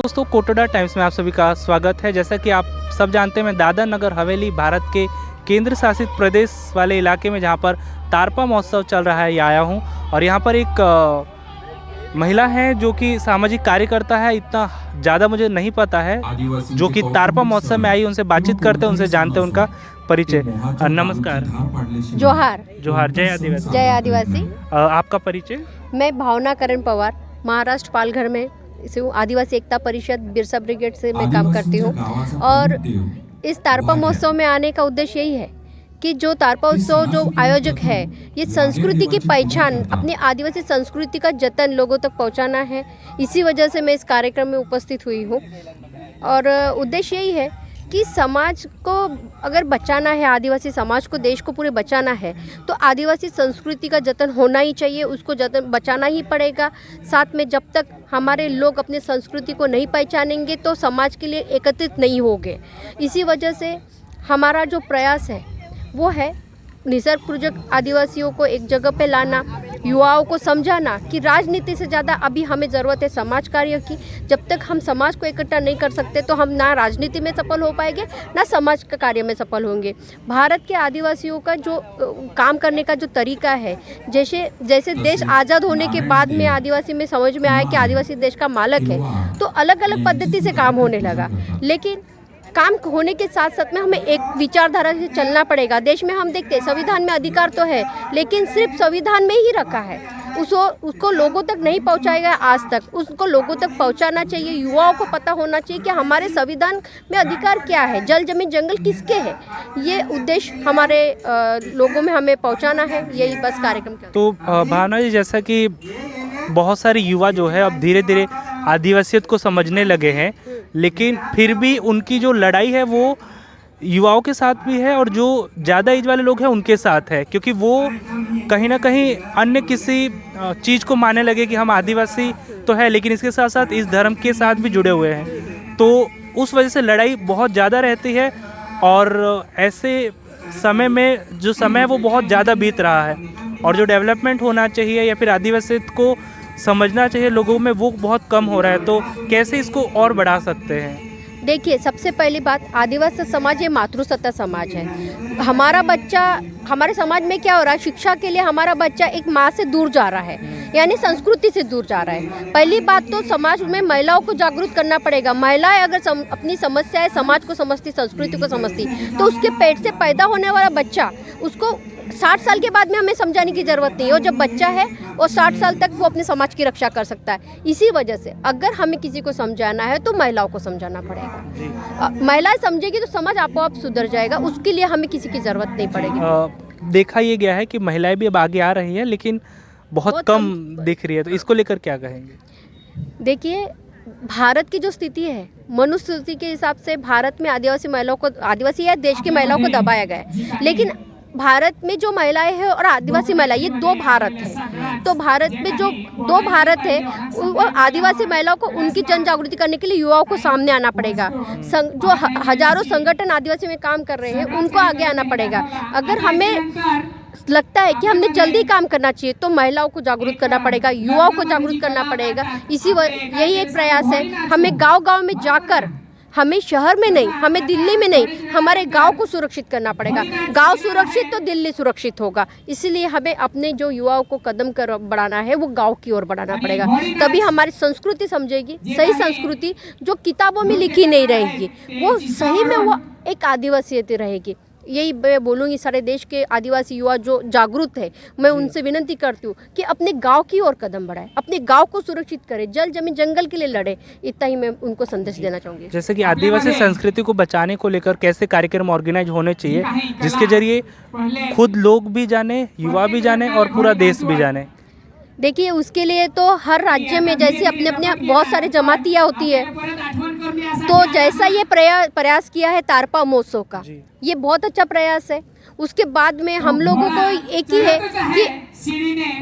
दोस्तों, कोटड़ा टाइम्स में आप सभी का स्वागत है। जैसा कि आप सब जानते हैं, मैं दादर नगर हवेली भारत के केंद्र शासित प्रदेश वाले इलाके में जहां पर तारपा महोत्सव चल रहा है आया हूं। और यहां पर एक महिला है जो कि सामाजिक कार्यकर्ता है, इतना ज़्यादा मुझे नहीं पता है, जो कि तारपा महोत्सव में आई। उनसे बातचीत करते हैं, उनसे जानते हैं उनका परिचय। नमस्कार। जोहार। जोहार। जय आदिवासी। जय आदिवासी। आपका परिचय? मैं भावना करण पवार, महाराष्ट्र पालघर में से हूँ। आदिवासी एकता परिषद बिरसा ब्रिगेड से मैं काम करती हूँ। और इस तारपा महोत्सव में आने का उद्देश्य यही है कि जो तारपा उत्सव जो आयोजक है, ये संस्कृति की पहचान, अपनी आदिवासी संस्कृति का जतन लोगों तक पहुंचाना है। इसी वजह से मैं इस कार्यक्रम में उपस्थित हुई हूँ। और उद्देश्य यही है कि समाज को अगर बचाना है, आदिवासी समाज को, देश को पूरे बचाना है, तो आदिवासी संस्कृति का जतन होना ही चाहिए, उसको जतन बचाना ही पड़ेगा। साथ में जब तक हमारे लोग अपनी संस्कृति को नहीं पहचानेंगे तो समाज के लिए एकत्रित नहीं होंगे। इसी वजह से हमारा जो प्रयास है वो है निसर्ग पूजक आदिवासियों को एक जगह पे लाना, युवाओं को समझाना कि राजनीति से ज़्यादा अभी हमें ज़रूरत है समाज कार्य की। जब तक हम समाज को इकट्ठा नहीं कर सकते तो हम ना राजनीति में सफल हो पाएंगे, ना समाज का कार्य में सफल होंगे। भारत के आदिवासियों का जो काम करने का जो तरीका है, जैसे देश आज़ाद होने के बाद में आदिवासी में समझ में आया कि आदिवासी देश का मालिक है, तो अलग अलग पद्धति से काम होने लगा। लेकिन काम होने के साथ साथ में हमें एक विचारधारा से चलना पड़ेगा। देश में हम देखते हैं संविधान में अधिकार तो है, लेकिन सिर्फ संविधान में ही रखा है, उसको लोगों तक नहीं पहुंचाएगा आज तक। उसको लोगों तक पहुंचाना चाहिए, युवाओं को पता होना चाहिए कि हमारे संविधान में अधिकार क्या है, जल जमीन जंगल किसके हैं। ये उद्देश्य हमारे लोगों में हमें पहुंचाना है, यही बस कार्यक्रम का। तो भावना जी, जैसा कि बहुत सारे युवा जो है अब धीरे धीरे आदिवासियत को समझने लगे हैं, लेकिन फिर भी उनकी जो लड़ाई है वो युवाओं के साथ भी है और जो ज़्यादा एज वाले लोग हैं उनके साथ है, क्योंकि वो कहीं ना कहीं अन्य किसी चीज़ को मानने लगे कि हम आदिवासी तो है, लेकिन इसके साथ साथ इस धर्म के साथ भी जुड़े हुए हैं। तो उस वजह से लड़ाई बहुत ज़्यादा रहती है। और ऐसे समय में जो समय है वो बहुत ज़्यादा बीत रहा है, और जो डेवलपमेंट होना चाहिए या फिर आदिवासियत को समझना चाहिए लोगों में, वो बहुत कम हो रहा है। तो कैसे इसको और बढ़ा सकते हैं? देखिए, सबसे पहली बात, आदिवासी समाज ये मातृसत्ता समाज है। हमारा बच्चा, हमारे समाज में क्या हो रहा है, शिक्षा के लिए हमारा बच्चा एक माँ से दूर जा रहा है, यानी संस्कृति से दूर जा रहा है। पहली बात तो समाज में महिलाओं को जागरूक करना पड़ेगा। महिलाएं अगर अपनी समस्याएं समाज को समझती, संस्कृति को समझती, तो उसके पेट से पैदा होने वाला बच्चा, उसको 60 साल के बाद में हमें समझाने की ज़रूरत नहीं है। वो जब बच्चा है और 60 साल तक वो अपने समाज की रक्षा कर सकता है। इसी वजह से अगर हमें किसी को समझाना है तो महिलाओं को समझाना पड़ेगा। महिलाएं समझेगी तो समाज आपो आप सुधर जाएगा, उसके लिए हमें किसी की ज़रूरत नहीं पड़ेगी। देखा ये गया है कि महिलाएं भी अब आगे आ रही हैं, लेकिन बहुत कम दिख रही है। तो इसको लेकर क्या कहेंगे? देखिए, भारत की जो स्थिति है, मनुस्मृति के हिसाब से भारत में आदिवासी महिलाओं को, आदिवासी या देश की महिलाओं को दबाया गया है। लेकिन भारत में जो महिलाएं हैं और आदिवासी महिलाएं, ये दो भारत है। तो भारत में जो दो भारत है, वो आदिवासी महिलाओं को उनकी जन जागृति करने के लिए युवाओं को सामने आना पड़ेगा। जो हजारों संगठन आदिवासी में काम कर रहे हैं, उनको आगे आना पड़ेगा। अगर हमें लगता है कि हमने जल्दी काम करना चाहिए तो महिलाओं को जागरूक करना पड़ेगा, युवाओं को जागरूक करना पड़ेगा। यही एक प्रयास है। हमें गाँव-गाँव में जाकर, हमें शहर में नहीं, हमें दिल्ली में नहीं, हमारे गांव को सुरक्षित करना पड़ेगा। गांव सुरक्षित तो दिल्ली सुरक्षित होगा। इसलिए हमें अपने जो युवाओं को कदम कर बढ़ाना है वो गांव की ओर बढ़ाना पड़ेगा, तभी हमारी संस्कृति समझेगी। सही संस्कृति जो किताबों में लिखी नहीं रहेगी, वो सही में वो एक आदिवासियत रहेगी। यही मैं बोलूँगी, सारे देश के आदिवासी युवा जो जागरूक है, मैं उनसे विनती करती हूँ कि अपने गांव की ओर कदम बढ़ाएं, अपने गांव को सुरक्षित करें, जल जमीन जंगल के लिए लड़े। इतना ही मैं उनको संदेश देना चाहूँगी। जैसे कि आदिवासी संस्कृति को बचाने को लेकर कैसे कार्यक्रम ऑर्गेनाइज होने चाहिए, जिसके जरिए खुद लोग भी जाने, युवा भी जाने और पूरा देश भी जाने? देखिए, उसके लिए तो हर राज्य में जैसे अपने अपने बहुत सारे जमातियाँ होती है, तो जैसा ये प्रयास किया है तारपा महोत्सव का, ये बहुत अच्छा प्रयास है। उसके बाद में हम लोगों को एक ही है कि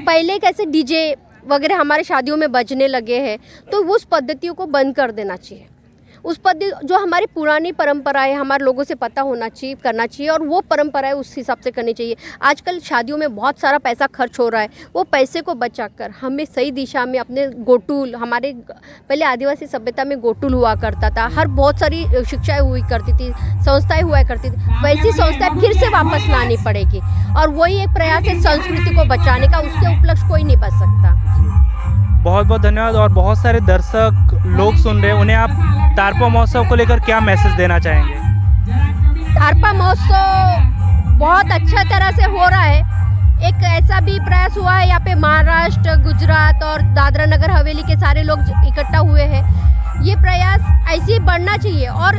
पहले कैसे डीजे वगैरह हमारे शादियों में बजने लगे हैं, तो उस पद्धतियों को बंद कर देना चाहिए। उस पर जो हमारी पुरानी परंपरा है हमारे लोगों से पता होना चाहिए, करना चाहिए और वो परंपराएं उस हिसाब से करनी चाहिए। आजकल शादियों में बहुत सारा पैसा खर्च हो रहा है, वो पैसे को बचाकर हमें सही दिशा में अपने गोटुल, हमारे पहले आदिवासी सभ्यता में गोटुल हुआ करता था, हर बहुत सारी शिक्षाएं हुई करती थी, संस्थाएं हुआ करती थी, वैसी संस्थाएं फिर से वापस लानी पड़ेगी और वही एक प्रयास है संस्कृति को बचाने का, उसके उपलक्ष्य कोई नहीं बच सकता। बहुत बहुत धन्यवाद। और बहुत सारे दर्शक लोग सुन रहे हैं, उन्हें आप तारपा महोत्सव को लेकर क्या मैसेज देना चाहेंगे? तारपा महोत्सव बहुत अच्छा तरह से हो रहा है। एक ऐसा भी प्रयास हुआ है यहाँ पे महाराष्ट्र, गुजरात और दादरा नगर हवेली के सारे लोग इकट्ठा हुए हैं। ये प्रयास ऐसे ही बढ़ना चाहिए और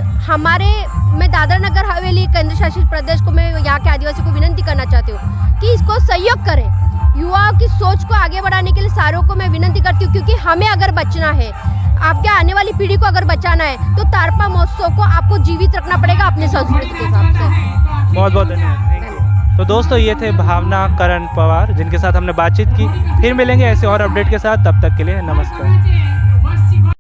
मैं दादरा नगर हवेली केंद्र शासित प्रदेश को, मैं यहाँ के आदिवासी को विनती करना चाहती हूँ कि इसको सहयोग करें। युवाओं की सोच को आगे बढ़ाने के लिए सारों को मैं विनती करती हूँ, क्योंकि हमें अगर बचना है, आपके आने वाली पीढ़ी को अगर बचाना है तो तारपा महोत्सव को आपको जीवित रखना पड़ेगा अपने संस्कृति के हिसाब से। बहुत बहुत धन्यवाद, थैंक यू। तो दोस्तों, ये थे भावना करण पवार, जिनके साथ हमने बातचीत की। फिर मिलेंगे ऐसे और अपडेट के साथ, तब तक के लिए नमस्कार।